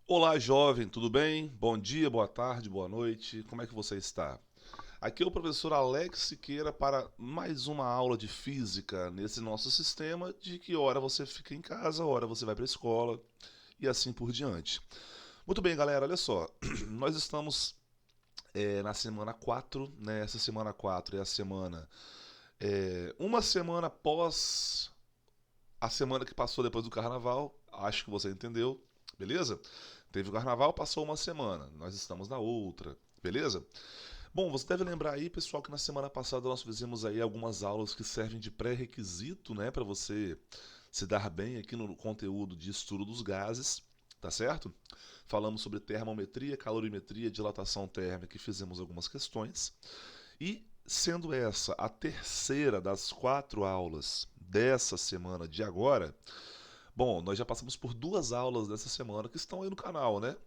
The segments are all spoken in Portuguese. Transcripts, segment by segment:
Olá, jovem, tudo bem? Bom dia, boa tarde, boa noite. Como é que você está? Aqui é o professor Alex Siqueira para mais uma aula de física nesse nosso sistema de que hora você fica em casa, hora você vai para a escola e assim por diante. Muito bem, galera, olha só. Nós estamos na semana 4, né? Essa semana 4 é a semana. Uma semana após a semana que passou depois do carnaval, acho que você entendeu, beleza? Teve o carnaval, passou uma semana, nós estamos na outra, beleza? Bom, você deve lembrar aí, pessoal, que na semana passada nós fizemos aí algumas aulas que servem de pré-requisito, né, para você se dar bem aqui no conteúdo de estudo dos gases, tá certo? Falamos sobre termometria, calorimetria, dilatação térmica e fizemos algumas questões. E sendo essa a terceira das 4 aulas dessa semana de agora, bom, nós já passamos por 2 aulas dessa semana que estão aí no canal, né?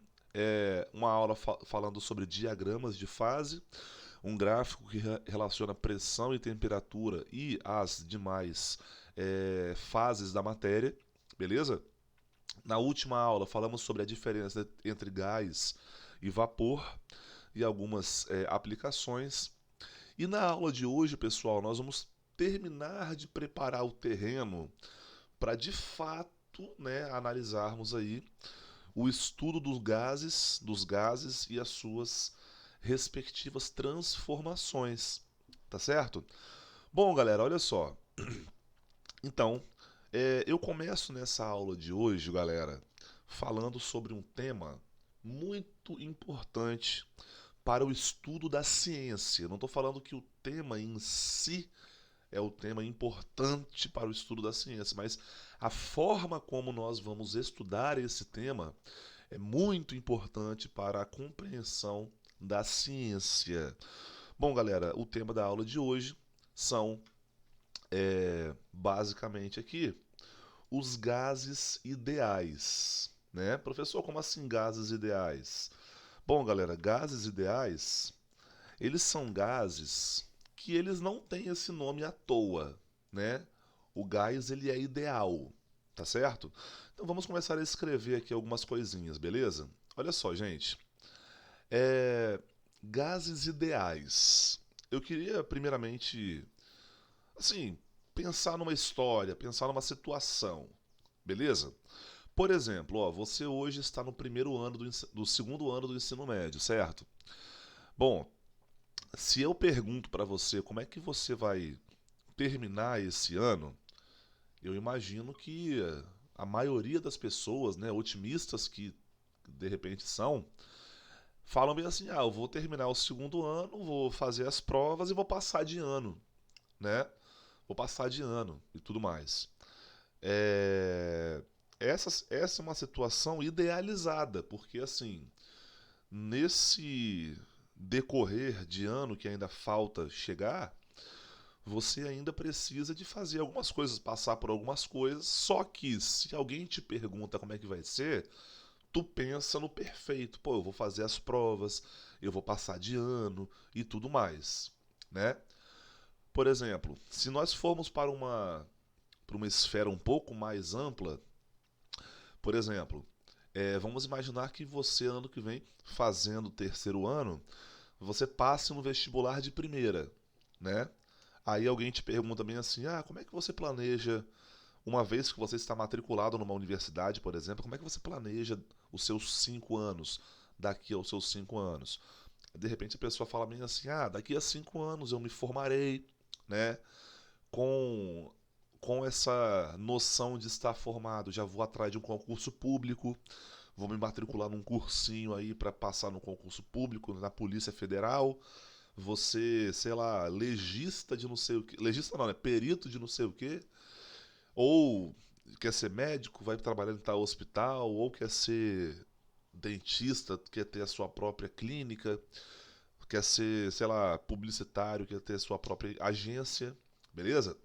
Uma aula falando sobre diagramas de fase, um gráfico que relaciona pressão e temperatura e as demais fases da matéria, beleza? Na última aula falamos sobre a diferença entre gás e vapor e algumas aplicações. E na aula de hoje, pessoal, nós vamos terminar de preparar o terreno para de fato, né, analisarmos aí o estudo dos gases e as suas respectivas transformações, tá certo? Bom, galera, olha só. Então, eu começo nessa aula de hoje, galera, falando sobre um tema muito importante para o estudo da ciência. Não estou falando que o tema em si é o tema importante para o estudo da ciência, mas a forma como nós vamos estudar esse tema é muito importante para a compreensão da ciência. Bom, galera, o tema da aula de hoje são basicamente aqui os gases ideais, né? Professor, como assim gases ideais? Bom, galera, gases ideais, eles são gases que eles não têm esse nome à toa, né? O gás ele é ideal, tá certo? Então vamos começar a escrever aqui algumas coisinhas, beleza? Olha só, gente. É... Gases ideais. Eu queria primeiramente, assim, pensar numa história, pensar numa situação, beleza? Por exemplo, ó, você hoje está no primeiro ano do segundo ano do ensino médio, certo? Bom, se eu pergunto para você como é que você vai terminar esse ano, eu imagino que a maioria das pessoas, né, otimistas que de repente são, falam bem assim: ah, eu vou terminar o segundo ano, vou fazer as provas e vou passar de ano, né? Vou passar de ano e tudo mais. É... essa é uma situação idealizada, porque assim, nesse decorrer de ano que ainda falta chegar, você ainda precisa de fazer algumas coisas, passar por algumas coisas. Só que se alguém te pergunta como é que vai ser, tu pensa no perfeito. Pô, eu vou fazer as provas, eu vou passar de ano e tudo mais, né? Por exemplo, se nós formos para uma esfera um pouco mais ampla, por exemplo, vamos imaginar que você ano que vem, fazendo o terceiro ano, você passe no vestibular de primeira, né? Aí alguém te pergunta bem assim: ah, como é que você planeja, uma vez que você está matriculado numa universidade, por exemplo, como é que você planeja os seus 5 anos, daqui aos seus 5 anos? De repente a pessoa fala bem assim: ah, daqui a 5 anos eu me formarei, né? Com, com essa noção de estar formado, já vou atrás de um concurso público, vou me matricular num cursinho aí para passar no concurso público na Polícia Federal. Você, sei lá, legista de não sei o que. Legista não, né? Perito de não sei o que. Ou quer ser médico, vai trabalhar em tal hospital. Ou quer ser dentista, quer ter a sua própria clínica. Quer ser, sei lá, publicitário, quer ter a sua própria agência. Beleza?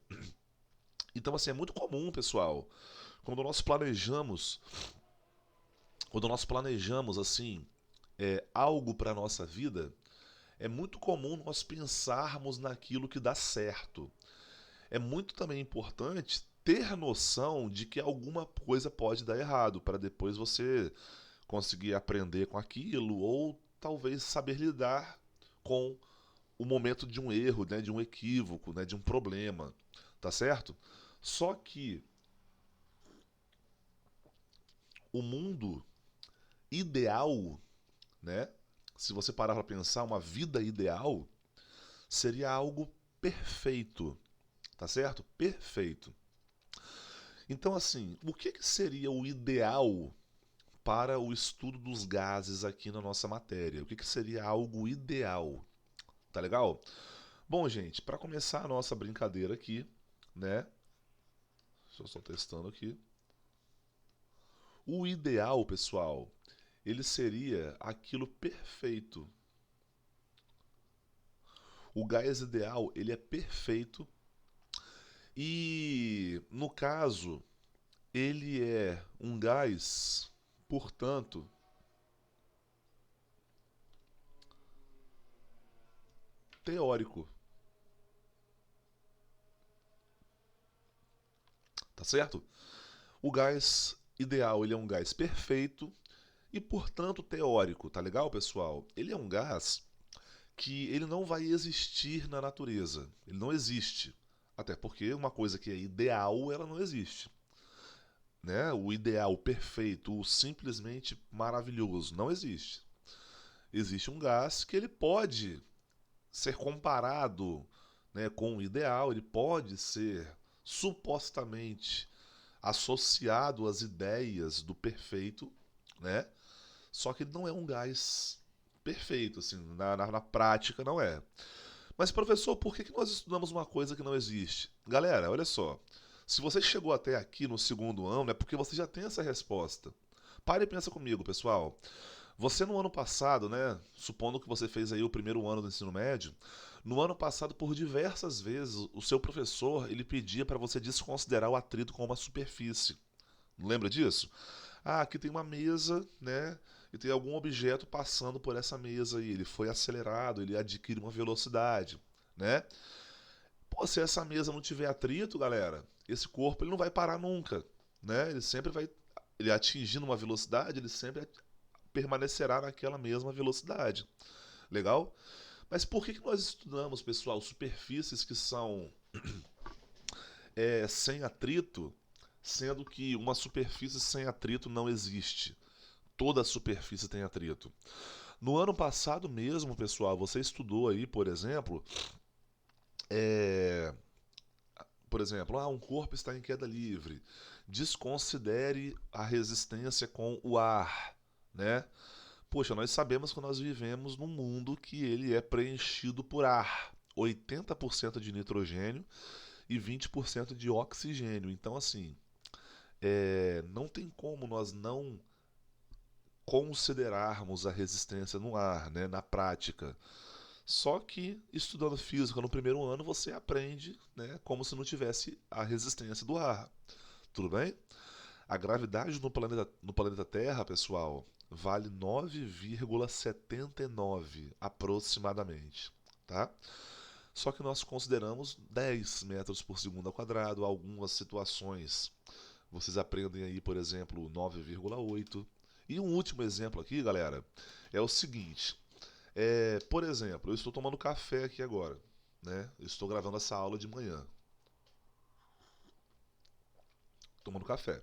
Então, assim, é muito comum, pessoal, quando nós planejamos, quando nós planejamos, assim, algo para nossa vida, é muito comum nós pensarmos naquilo que dá certo. É muito também importante ter noção de que alguma coisa pode dar errado, para depois você conseguir aprender com aquilo, ou talvez saber lidar com o momento de um erro, né, de um equívoco, né, de um problema, tá certo? Só que o mundo ideal, né, se você parar para pensar, uma vida ideal seria algo perfeito, tá certo? Perfeito. Então, assim, o que seria o ideal para o estudo dos gases aqui na nossa matéria? O que seria algo ideal? Tá legal? Bom, gente, para começar a nossa brincadeira aqui, né? Deixa eu só testando aqui. O ideal, pessoal, ele seria aquilo perfeito. O gás ideal, ele é perfeito e, no caso, ele é um gás, portanto, teórico, tá certo? O gás ideal, ele é um gás perfeito e, portanto, teórico, tá legal, pessoal? Ele é um gás que ele não vai existir na natureza. Ele não existe. Até porque uma coisa que é ideal, ela não existe. Né? O ideal, o perfeito, o simplesmente maravilhoso, não existe. Existe um gás que ele pode ser comparado, né, com o ideal, ele pode ser supostamente associado às ideias do perfeito, né? Só que ele não é um gás perfeito, assim, na prática não é. Mas, professor, por que nós estudamos uma coisa que não existe? Galera, olha só. Se você chegou até aqui no segundo ano, é porque você já tem essa resposta. Pare e pensa comigo, pessoal. Você no ano passado, né, supondo que você fez aí o primeiro ano do ensino médio, no ano passado, por diversas vezes, o seu professor, ele pedia para você desconsiderar o atrito com uma superfície. Não lembra disso? Ah, aqui tem uma mesa, né? E tem algum objeto passando por essa mesa aí. Ele foi acelerado, ele adquire uma velocidade, né? Pô, se essa mesa não tiver atrito, galera, esse corpo ele não vai parar nunca, né? Ele sempre vai, ele atingindo uma velocidade, ele sempre permanecerá naquela mesma velocidade. Legal? Mas por que nós estudamos, pessoal, superfícies que são sem atrito, sendo que uma superfície sem atrito não existe? Toda superfície tem atrito. No ano passado mesmo, pessoal, você estudou aí, é, por exemplo, um corpo está em queda livre. Desconsidere a resistência com o ar, né? Poxa, nós sabemos que nós vivemos num mundo que ele é preenchido por ar. 80% de nitrogênio e 20% de oxigênio. Então, assim, não tem como nós não considerarmos a resistência no ar, né, na prática. Só que estudando física no primeiro ano você aprende, né, como se não tivesse a resistência do ar. Tudo bem? A gravidade no planeta Terra, pessoal, vale 9,79 aproximadamente, tá? Só que nós consideramos 10 metros por segundo ao quadrado, algumas situações. Vocês aprendem aí, por exemplo, 9,8. E um último exemplo aqui, galera, é o seguinte. Por exemplo, eu estou tomando café aqui agora, né? Eu estou gravando essa aula de manhã, tomando café.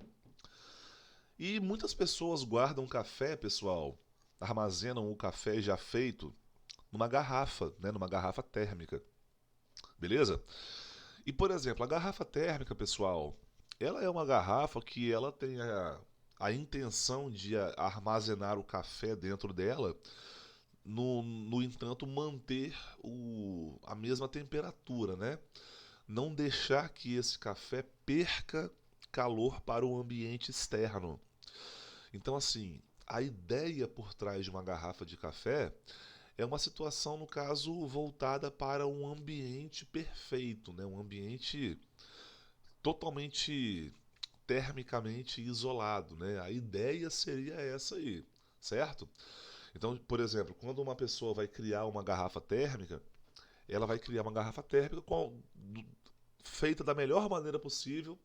E muitas pessoas guardam café, pessoal, armazenam o café já feito numa garrafa, né? Numa garrafa térmica, beleza? E, por exemplo, a garrafa térmica, pessoal, ela é uma garrafa que ela tem a intenção de armazenar o café dentro dela, no entanto, manter a mesma temperatura, né? Não deixar que esse café perca calor para o ambiente externo. Então, assim, a ideia por trás de uma garrafa de café é uma situação, no caso, voltada para um ambiente perfeito, né? Um ambiente totalmente termicamente isolado, né? A ideia seria essa aí, certo? Então, por exemplo, quando uma pessoa vai criar uma garrafa térmica, ela vai criar uma garrafa térmica feita da melhor maneira possível,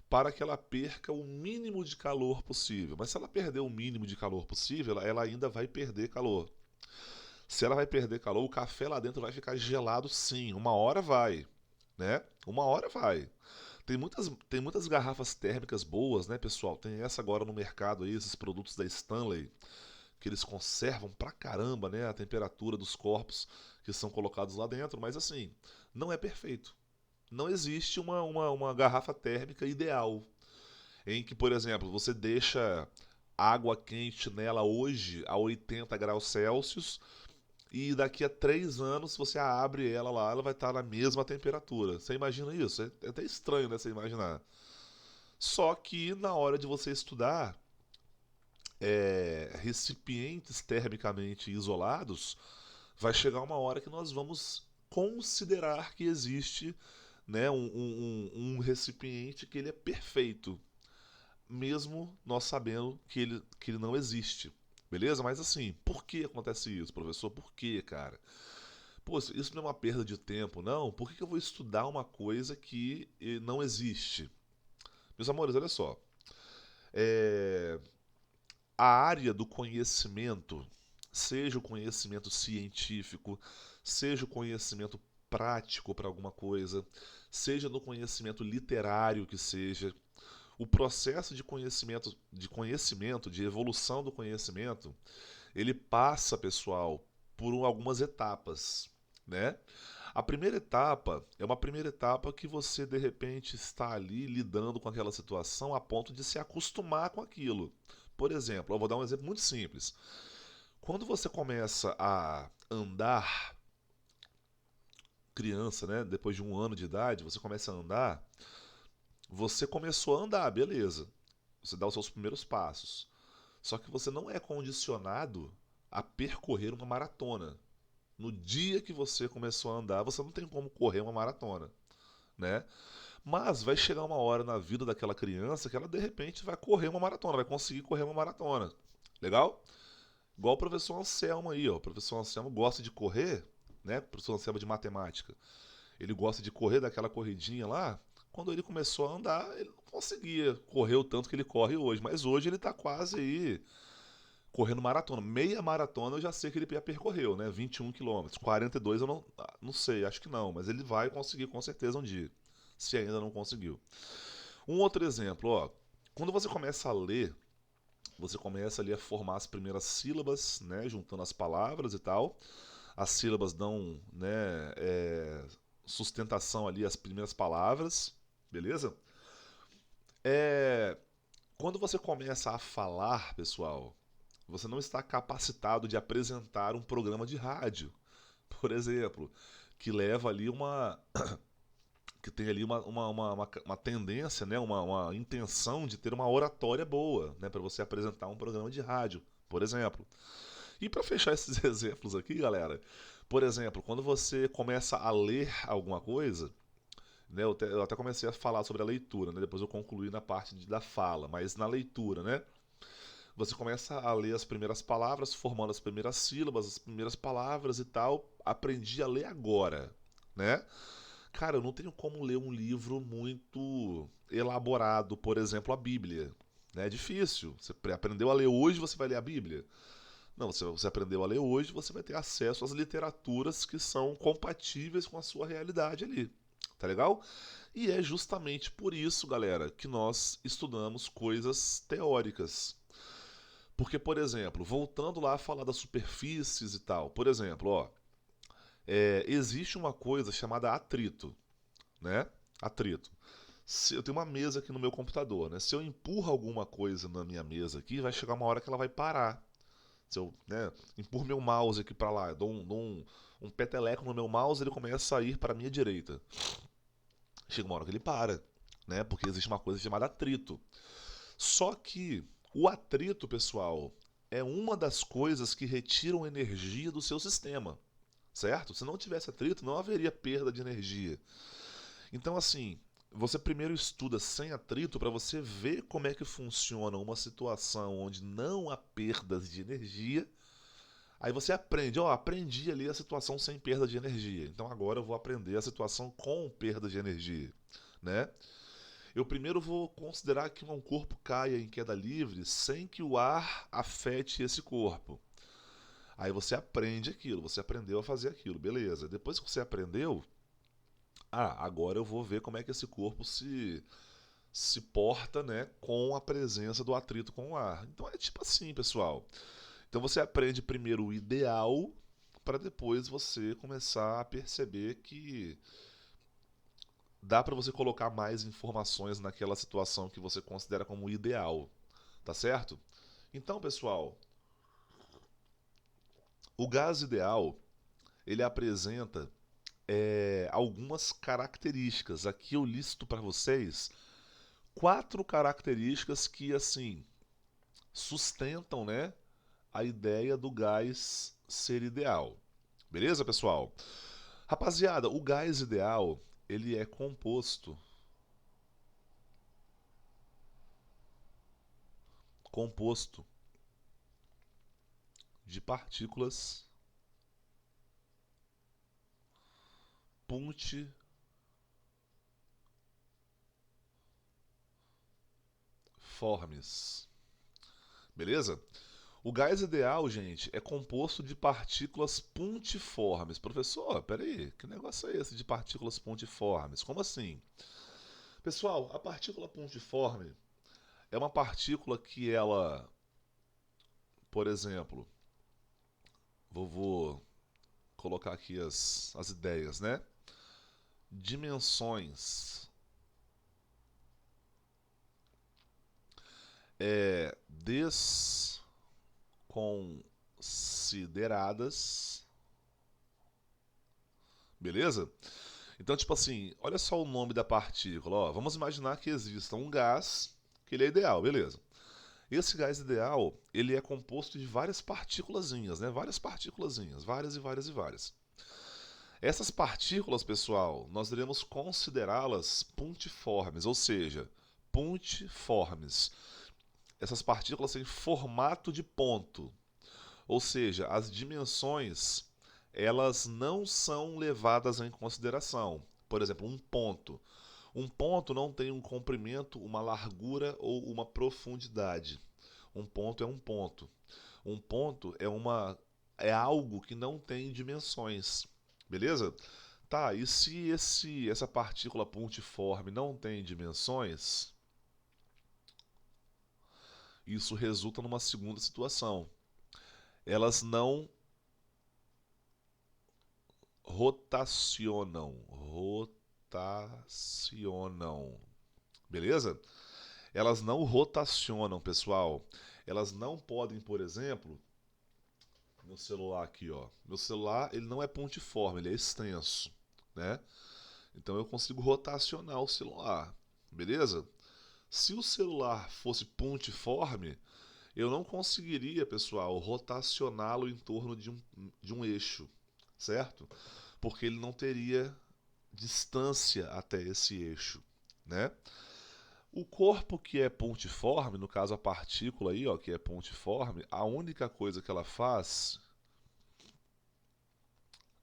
para que ela perca o mínimo de calor possível. Mas se ela perder o mínimo de calor possível, ela ainda vai perder calor. Se ela vai perder calor, o café lá dentro vai ficar gelado sim. Uma hora vai, né? Uma hora vai. Tem muitas garrafas térmicas boas, né, pessoal? Tem essa agora no mercado aí, esses produtos da Stanley, que eles conservam pra caramba, né, a temperatura dos corpos que são colocados lá dentro, mas assim, não é perfeito. Não existe uma garrafa térmica ideal, em que, por exemplo, você deixa água quente nela hoje a 80 graus Celsius e daqui a 3 anos, se você abre ela lá, ela vai estar na mesma temperatura. Você imagina isso? É até estranho, né, você imaginar. Só que na hora de você estudar recipientes termicamente isolados, vai chegar uma hora que nós vamos considerar que existe, né, um recipiente que ele é perfeito, mesmo nós sabendo que ele não existe. Beleza? Mas assim, por que acontece isso, professor? Por que, cara? Pô, isso não é uma perda de tempo, não? Por que eu vou estudar uma coisa que não existe? Meus amores, olha só. É, a área do conhecimento, seja o conhecimento científico, seja o conhecimento prático para alguma coisa, seja no conhecimento literário que seja, o processo de evolução do conhecimento, ele passa, pessoal, por algumas etapas, né? A primeira etapa é uma primeira etapa que você de repente está ali lidando com aquela situação a ponto de se acostumar com aquilo. Por exemplo, eu vou dar um exemplo muito simples. Quando você começa a andar, criança, né? Depois de 1 ano de idade, você começa a andar, você começou a andar, beleza. Você dá os seus primeiros passos. Só que você não é condicionado a percorrer uma maratona. No dia que você começou a andar, você não tem como correr uma maratona, né? Mas vai chegar uma hora na vida daquela criança que ela de repente vai correr uma maratona, vai conseguir correr uma maratona. Legal? Igual o professor Anselmo aí, ó. O professor Anselmo gosta de correr, né? O professor Anselmo de matemática. Ele gosta de correr daquela corridinha lá. Quando ele começou a andar, ele não conseguia correr o tanto que ele corre hoje. Mas hoje ele está quase aí correndo maratona. Meia maratona eu já sei que ele já percorreu, né? 21 quilômetros. 42 eu não sei, acho que não. Mas ele vai conseguir com certeza um dia. Se ainda não conseguiu. Um outro exemplo, ó. Quando você começa a ler, você começa ali a formar as primeiras sílabas, né? Juntando as palavras e tal. As sílabas dão, né? Sustentação ali às primeiras palavras, beleza? É, quando você começa a falar, pessoal, você não está capacitado de apresentar um programa de rádio, por exemplo, que leva ali que tem ali uma tendência, né, uma intenção de ter uma oratória boa, né, para você apresentar um programa de rádio, por exemplo. E para fechar esses exemplos aqui, galera, por exemplo, quando você começa a ler alguma coisa, né, eu até comecei a falar sobre a leitura, né, depois eu concluí na parte da fala, mas na leitura, né, você começa a ler as primeiras palavras, formando as primeiras sílabas, as primeiras palavras e tal. Aprendi a ler agora, né? Cara, eu não tenho como ler um livro muito elaborado, por exemplo, a Bíblia. Né? É difícil. Você aprendeu a ler hoje, você vai ler a Bíblia? Não, se você aprendeu a ler hoje, você vai ter acesso às literaturas que são compatíveis com a sua realidade ali. Tá legal? E é justamente por isso, galera, que nós estudamos coisas teóricas. Porque, por exemplo, voltando lá a falar das superfícies e tal, por exemplo, ó, existe uma coisa chamada atrito, né? Atrito. Se eu tenho uma mesa aqui no meu computador, né? Se eu empurro alguma coisa na minha mesa aqui, vai chegar uma hora que ela vai parar. Se eu, né, empurro meu mouse aqui para lá, dou um peteleco no meu mouse, ele começa a ir para a minha direita. Chega uma hora que ele para, né? Porque existe uma coisa chamada atrito. Só que o atrito, pessoal, é uma das coisas que retiram energia do seu sistema, certo? Se não tivesse atrito, não haveria perda de energia. Então, assim, você primeiro estuda sem atrito para você ver como é que funciona uma situação onde não há perdas de energia. Aí você aprende, ó, aprendi ali a situação sem perda de energia. Então agora eu vou aprender a situação com perda de energia, né? eu primeiro vou considerar que um corpo caia em queda livre sem que o ar afete esse corpo. Aí você aprende aquilo, você aprendeu a fazer aquilo, beleza. Depois que você aprendeu, agora eu vou ver como é que esse corpo se porta, né, com a presença do atrito com o ar. Então é tipo assim, pessoal. Então você aprende primeiro o ideal para depois você começar a perceber que dá para você colocar mais informações naquela situação que você considera como ideal, tá certo? Então, pessoal, o gás ideal ele apresenta algumas características. Aqui eu listo para vocês 4 características que assim sustentam, né, a ideia do gás ser ideal. Beleza, pessoal? Rapaziada, o gás ideal ele é composto de partículas puntiformes. Beleza? O gás ideal, gente, é composto de partículas puntiformes. Professor, peraí, que negócio é esse de partículas puntiformes? Como assim? Pessoal, a partícula puntiforme é uma partícula que ela, por exemplo, vou colocar aqui as ideias, né? Dimensões desconsideradas, beleza? Então, tipo assim, olha só o nome da partícula. Ó, vamos imaginar que exista um gás, que ele é ideal, beleza? Esse gás ideal, ele é composto de várias partículazinhas, né? Várias partículazinhas, várias e várias e várias. Essas partículas, pessoal, nós iremos considerá-las puntiformes, ou seja, puntiformes. Essas partículas têm formato de ponto, ou seja, as dimensões elas não são levadas em consideração. Por exemplo, um ponto. Um ponto não tem um comprimento, uma largura ou uma profundidade. Um ponto é um ponto. Um ponto é algo que não tem dimensões. Beleza? Tá, e se essa partícula pontiforme não tem dimensões, isso resulta numa segunda situação. Elas não rotacionam. Beleza? Elas não rotacionam, pessoal. Elas não podem, por exemplo, meu celular aqui, ó. Meu celular, ele não é pontiforme, ele é extenso, né? Então eu consigo rotacionar o celular, beleza? Se o celular fosse pontiforme, eu não conseguiria, pessoal, rotacioná-lo em torno de um eixo, certo? Porque ele não teria distância até esse eixo, né? O corpo que é pontiforme, no caso a partícula aí, ó, que é pontiforme, a única coisa que ela faz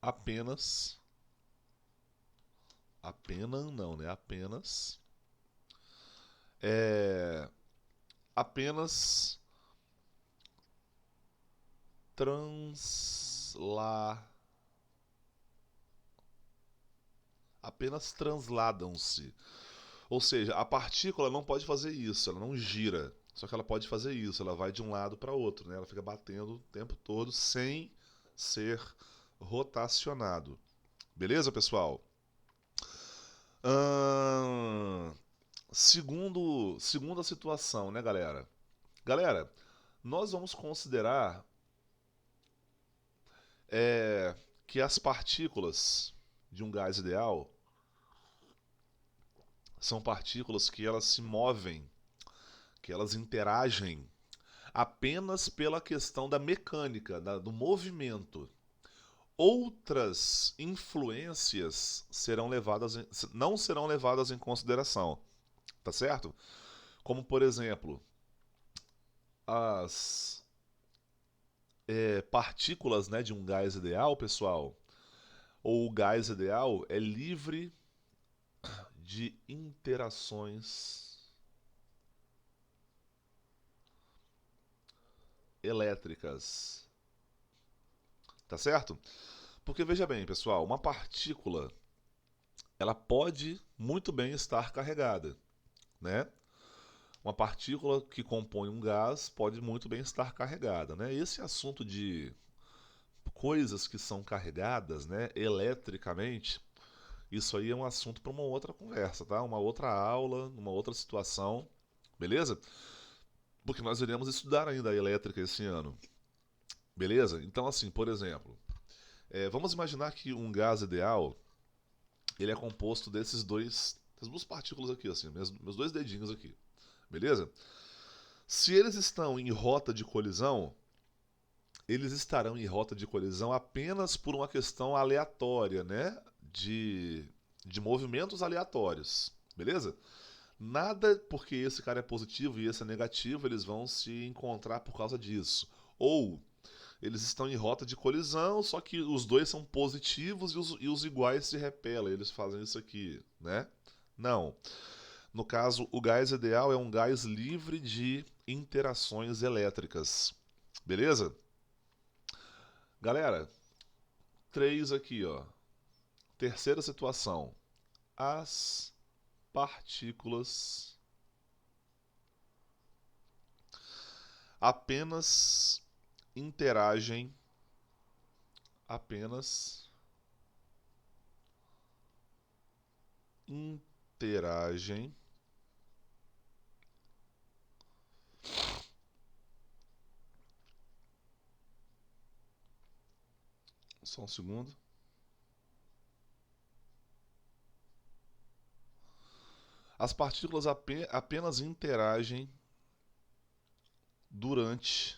apenas apenas não, né? É apenas transla apenas transladam-se. Ou seja, a partícula não pode fazer isso, ela não gira. Só que ela pode fazer isso, ela vai de um lado para outro, né? Ela fica batendo o tempo todo sem ser rotacionado. Beleza, pessoal? Ahn, segunda situação, né, galera? Galera, nós vamos considerar é, que as partículas de um gás ideal são partículas que elas se movem, que elas interagem apenas pela questão da mecânica, do movimento. Outras influências não serão levadas em consideração, tá certo? Como, por exemplo, as partículas, né, de um gás ideal, pessoal, ou o gás ideal é livre de interações elétricas. Tá certo? Porque veja bem, pessoal, uma partícula ela pode muito bem estar carregada, né? Uma partícula que compõe um gás pode muito bem estar carregada, né? Esse assunto de coisas que são carregadas, né, eletricamente, isso aí é um assunto para uma outra conversa, tá? Uma outra aula, uma outra situação, beleza? Porque nós iremos estudar ainda a elétrica esse ano, beleza? Então, assim, por exemplo, vamos imaginar que um gás ideal ele é composto dessas duas partículas aqui, assim, meus dois dedinhos aqui, beleza? Se eles estão em rota de colisão, eles estarão em rota de colisão apenas por uma questão aleatória, né? De movimentos aleatórios, beleza? Nada porque esse cara é positivo e esse é negativo, eles vão se encontrar por causa disso. Ou eles estão em rota de colisão, só que os dois são positivos e os iguais se repelem, eles fazem isso aqui, né? Não. No caso, o gás ideal é um gás livre de interações elétricas. Beleza? Galera, três aqui, ó. Terceira situação. As partículas apenas interagem apenas interagem só um segundo. As partículas apenas interagem durante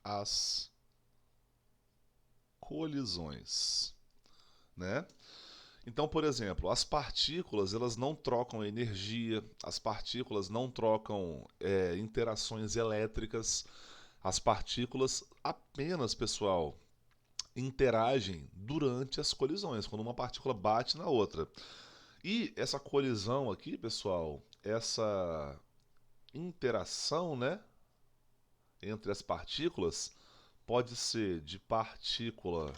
as colisões, né? Então, por exemplo, as partículas elas não trocam energia, as partículas não trocam interações elétricas, as partículas apenas, pessoal, interagem durante as colisões, quando uma partícula bate na outra. E essa colisão aqui, pessoal, essa interação, né, entre as partículas, pode ser de partícula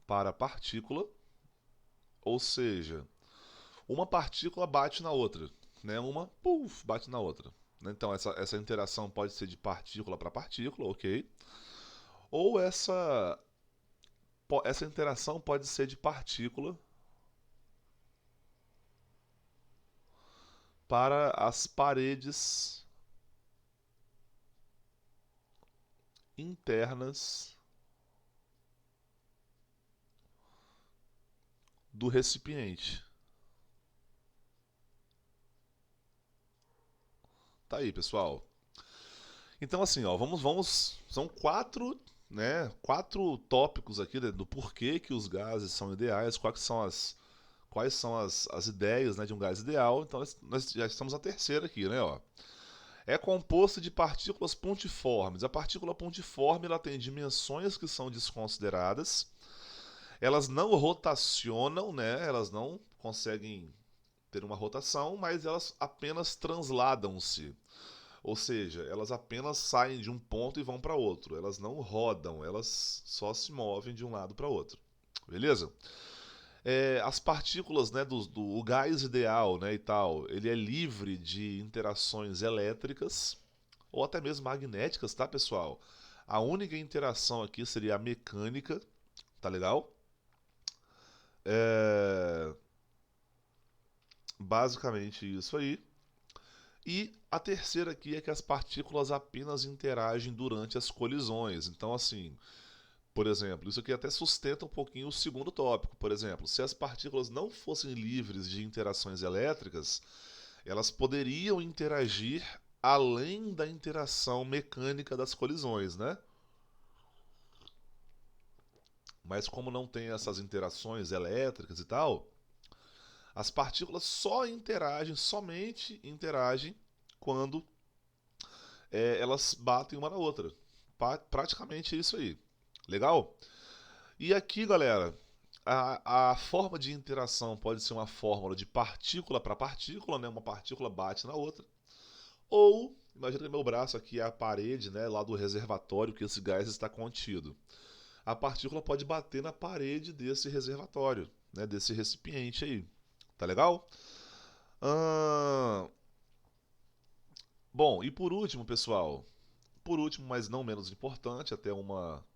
para partícula, ou seja, uma partícula bate na outra, né? Uma bate na outra. Então essa interação pode ser de partícula para partícula, ok? Ou essa interação pode ser de partícula para as paredes internas do recipiente. Tá aí, pessoal. Então assim, ó, são quatro tópicos aqui do porquê que os gases são ideais, quais são as ideias, né, de um gás ideal. Então nós já estamos na terceira aqui, né, ó. É composto de partículas pontiformes. A partícula pontiforme ela tem dimensões que são desconsideradas. Elas não rotacionam, né? Elas não conseguem ter uma rotação, mas elas apenas transladam-se. Ou seja, elas apenas saem de um ponto e vão para outro. Elas não rodam, elas só se movem de um lado para outro. Beleza? As partículas, né, o gás ideal, né, e tal, ele é livre de interações elétricas ou até mesmo magnéticas, tá, pessoal? A única interação aqui seria a mecânica, tá legal? É... Basicamente isso aí. E a terceira aqui é que as partículas apenas interagem durante as colisões. Então, assim, por exemplo, isso aqui até sustenta um pouquinho o segundo tópico. Por exemplo, se as partículas não fossem livres de interações elétricas, elas poderiam interagir além da interação mecânica das colisões, né? Mas como não tem essas interações elétricas e tal, As partículas só interagem, somente interagem quando elas batem uma na outra. Praticamente isso aí. Legal? E aqui, galera, a forma de interação pode ser uma fórmula de partícula para partícula, né? Uma partícula bate na outra. Ou, imagina que meu braço aqui é a parede, né, lá do reservatório que esse gás está contido. A partícula pode bater na parede desse reservatório, né, desse recipiente aí. Tá legal? Ahn, Bom, e por último, pessoal, por último, mas não menos importante, até uma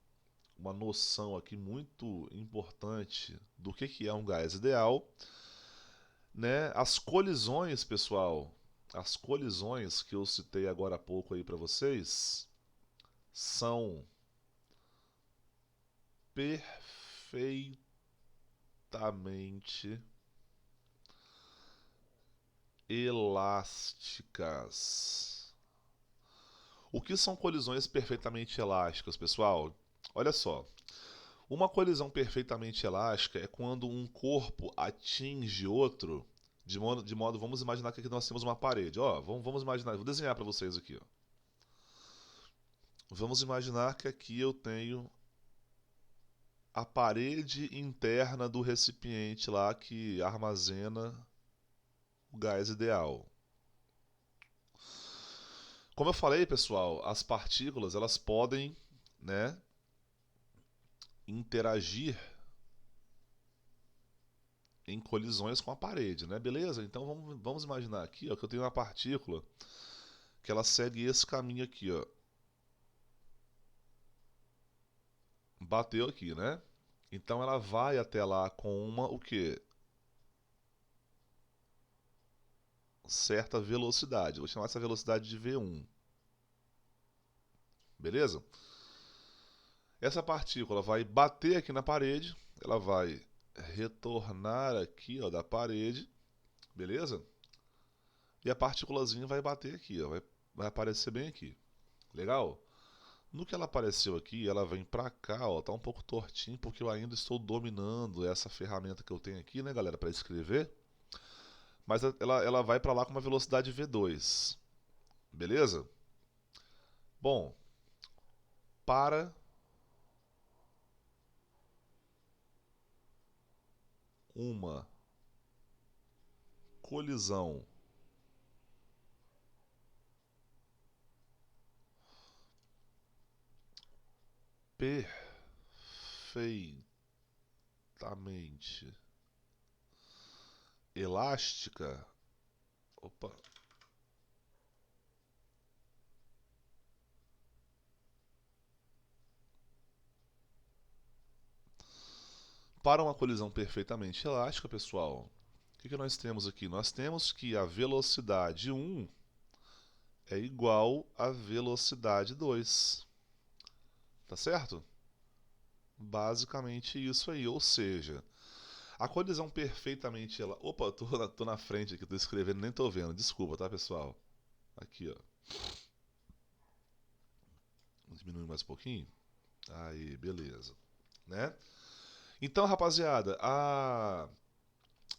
noção aqui muito importante do que é um gás ideal, né? As colisões, pessoal, as colisões que eu citei agora há pouco aí para vocês são perfeitamente elásticas. O que são colisões perfeitamente elásticas, pessoal? Olha só. Uma colisão perfeitamente elástica é quando um corpo atinge outro vamos imaginar que aqui nós temos uma parede. Ó, vamos imaginar, vou desenhar para vocês aqui. Ó. Vamos imaginar que aqui eu tenho a parede interna do recipiente lá que armazena o gás ideal. Como eu falei, pessoal, as partículas elas podem, né, interagir em colisões com a parede, né? Beleza? Então vamos imaginar aqui, ó, que eu tenho uma partícula que ela segue esse caminho aqui, ó. Bateu aqui, né? Então ela vai até lá com uma o quê? Certa velocidade. Vou chamar essa velocidade de V1. Beleza? Essa partícula vai bater aqui na parede, ela vai retornar aqui, ó, da parede, beleza? E a partículazinha vai bater aqui, ó, vai aparecer bem aqui. Legal? No que ela apareceu aqui, ela vem pra cá, ó, tá um pouco tortinho porque eu ainda estou dominando essa ferramenta que eu tenho aqui, né, galera, para escrever. Mas ela vai pra lá com uma velocidade V2, beleza? Bom, para uma colisão perfeitamente elástica, opa, para uma colisão perfeitamente elástica, pessoal, o que nós temos aqui? Nós temos que a velocidade 1 é igual à velocidade 2. Tá certo? Basicamente isso aí, ou seja, a colisão perfeitamente ela. Opa, tô na frente aqui, tô escrevendo, nem tô vendo. Desculpa, tá, pessoal? Aqui, ó. Diminuir mais um pouquinho. Aí, beleza. Né? Então, rapaziada,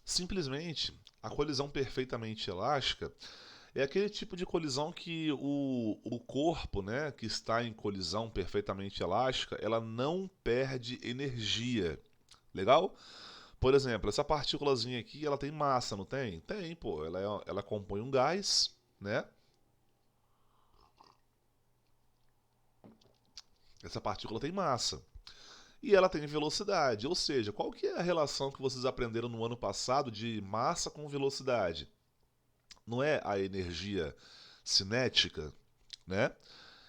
simplesmente a colisão perfeitamente elástica é aquele tipo de colisão que o corpo, né, que está em colisão perfeitamente elástica, ela não perde energia. Legal? Por exemplo, essa partículazinha aqui, ela tem massa, não tem? Tem, pô. Ela compõe um gás, né? Essa partícula tem massa. E ela tem velocidade. Ou seja, qual que é a relação que vocês aprenderam no ano passado de massa com velocidade? Não é a energia cinética, né?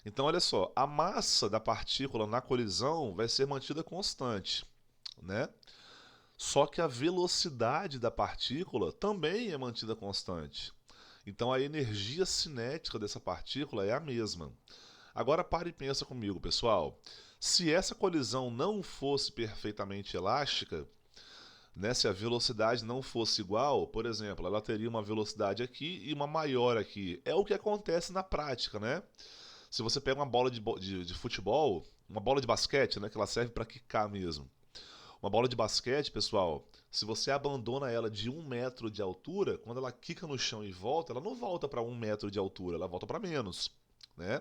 Então, olha só, a massa da partícula na colisão vai ser mantida constante, né? Só que a velocidade da partícula também é mantida constante. Então a energia cinética dessa partícula é a mesma. Agora pare e pensa comigo, pessoal. Se essa colisão não fosse perfeitamente elástica, né, se a velocidade não fosse igual, por exemplo, ela teria uma velocidade aqui e uma maior aqui. É o que acontece na prática, né? Se você pega uma bola de futebol, uma bola de basquete, né, que ela serve para quicar mesmo. Uma bola de basquete, pessoal, se você abandona ela de 1 metro de altura, quando ela quica no chão e volta, ela não volta para 1 metro de altura, ela volta para menos, né?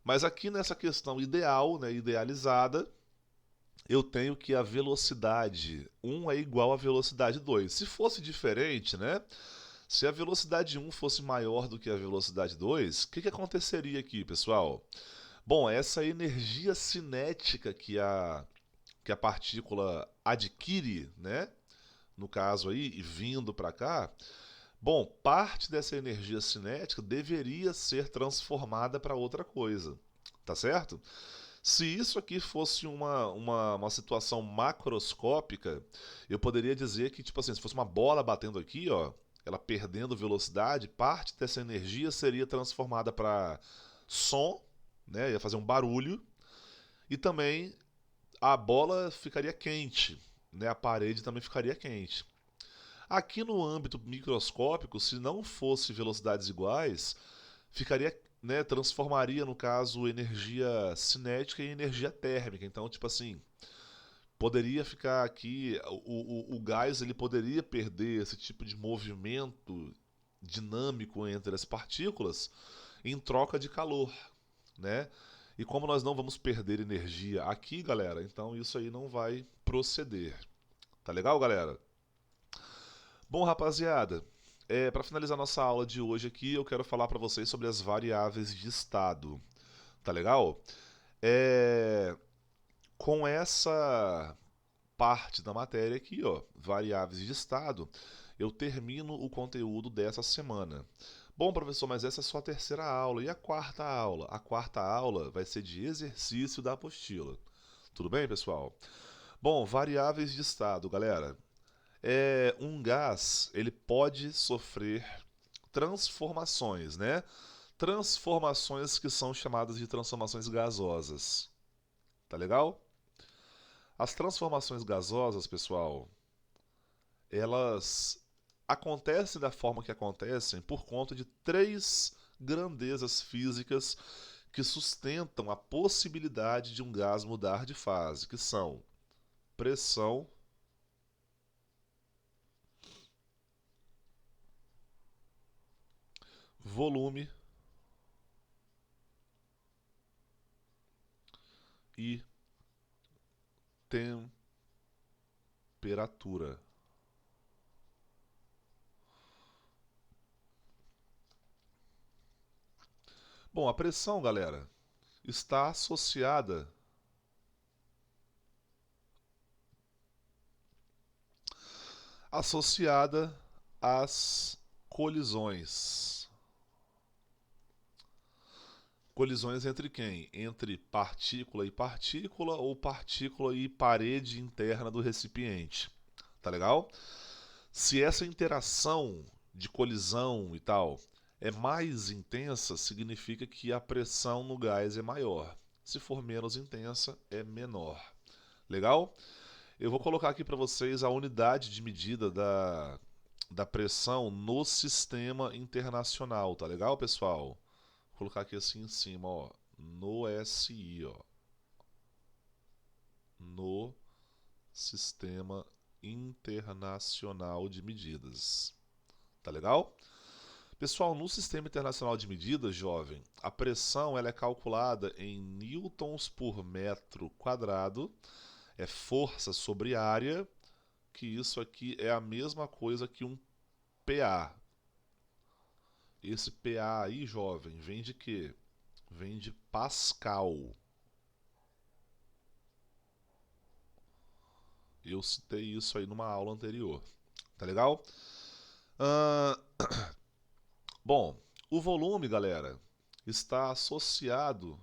Mas aqui nessa questão ideal, né, idealizada, eu tenho que a velocidade 1 é igual à velocidade 2. Se fosse diferente, né? Se a velocidade 1 fosse maior do que a velocidade 2, o que aconteceria aqui, pessoal? Bom, essa energia cinética que a partícula adquire, né? No caso aí, e vindo para cá, bom, parte dessa energia cinética deveria ser transformada para outra coisa, tá certo? Se isso aqui fosse uma situação macroscópica, eu poderia dizer que, tipo assim, se fosse uma bola batendo aqui, ó, ela perdendo velocidade, parte dessa energia seria transformada para som, né, ia fazer um barulho, e também a bola ficaria quente, né, a parede também ficaria quente. Aqui no âmbito microscópico, se não fosse velocidades iguais, ficaria, né, transformaria no caso energia cinética em energia térmica. Então, tipo assim, poderia ficar aqui o gás ele poderia perder esse tipo de movimento dinâmico entre as partículas em troca de calor, né? E como nós não vamos perder energia aqui, galera, então isso aí não vai proceder. Tá legal, galera? Bom, rapaziada, para finalizar nossa aula de hoje aqui, eu quero falar para vocês sobre as variáveis de estado. Tá legal? É, com essa parte da matéria aqui, ó, variáveis de estado, eu termino o conteúdo dessa semana. Bom, professor, mas essa é só a terceira aula. E a quarta aula? A quarta aula vai ser de exercício da apostila. Tudo bem, pessoal? Bom, variáveis de estado, galera. Um gás, ele pode sofrer transformações, né? Transformações que são chamadas de transformações gasosas. Tá legal? As transformações gasosas, pessoal, elas acontecem da forma que acontecem por conta de três grandezas físicas que sustentam a possibilidade de um gás mudar de fase, que são pressão, volume e temperatura. Bom, a pressão, galera, está associada às colisões. Colisões entre quem? Entre partícula e partícula ou partícula e parede interna do recipiente. Tá legal? Se essa interação de colisão e tal é mais intensa, significa que a pressão no gás é maior. Se for menos intensa, é menor. Legal? Eu vou colocar aqui para vocês a unidade de medida da pressão no sistema internacional, tá legal, pessoal? Vou colocar aqui assim em cima, ó, no SI, ó, no sistema internacional de medidas. Tá legal? Pessoal, no sistema internacional de medidas, jovem, a pressão ela é calculada em newtons por metro quadrado, é força sobre área, que isso aqui é a mesma coisa que um PA. Esse PA aí, jovem, vem de quê? Vem de Pascal. Eu citei isso aí numa aula anterior. Tá legal? Ah, bom, o volume, galera, está associado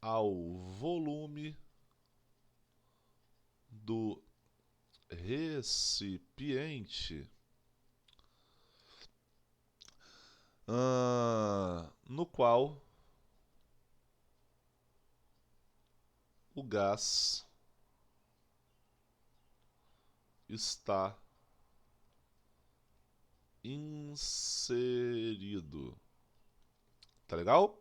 ao volume do recipiente, no qual o gás está inserido. Tá legal?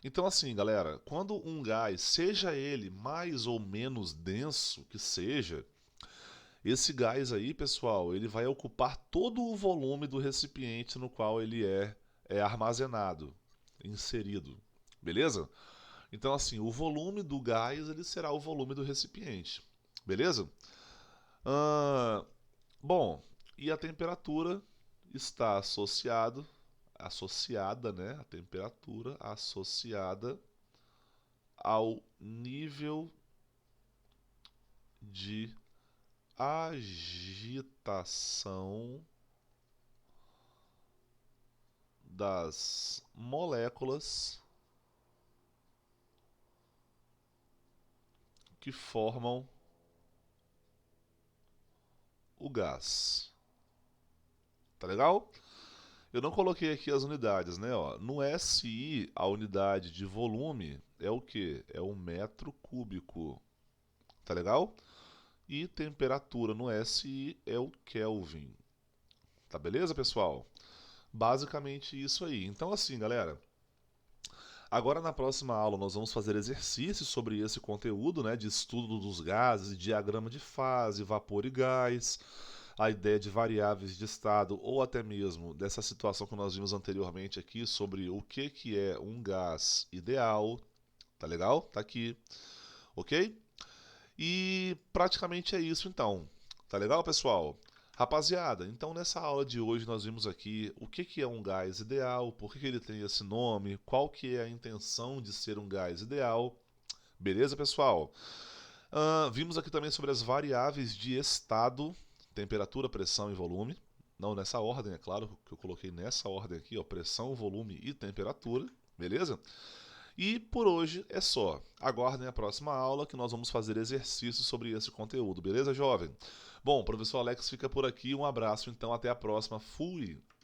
Então, assim, galera, quando um gás, seja ele mais ou menos denso que seja, esse gás aí, pessoal, ele vai ocupar todo o volume do recipiente no qual ele é armazenado, inserido, beleza? Então, assim, o volume do gás ele será o volume do recipiente, beleza? Ah, bom, e a temperatura está associada, né? A temperatura associada ao nível de agitação das moléculas que formam o gás. Tá legal? Eu não coloquei aqui as unidades, né? Ó, no SI, a unidade de volume é o que? É o metro cúbico. Tá legal? E temperatura no SI é o Kelvin. Tá beleza, pessoal? Basicamente isso aí. Então, assim, galera. Agora, na próxima aula, nós vamos fazer exercícios sobre esse conteúdo, né? De estudo dos gases, diagrama de fase, vapor e gás, a ideia de variáveis de estado, ou até mesmo dessa situação que nós vimos anteriormente aqui sobre o que é um gás ideal. Tá legal? Tá aqui. Ok? E praticamente é isso então. Tá legal, pessoal? Rapaziada, então nessa aula de hoje nós vimos aqui o que é um gás ideal, por que ele tem esse nome, qual que é a intenção de ser um gás ideal. Beleza, pessoal? Vimos aqui também sobre as variáveis de estado, temperatura, pressão e volume. Não nessa ordem, é claro, que eu coloquei nessa ordem aqui, ó, pressão, volume e temperatura. Beleza? E por hoje é só. Aguardem a próxima aula que nós vamos fazer exercícios sobre esse conteúdo, beleza, jovem? Bom, o professor Alex fica por aqui. Um abraço, então, até a próxima. Fui!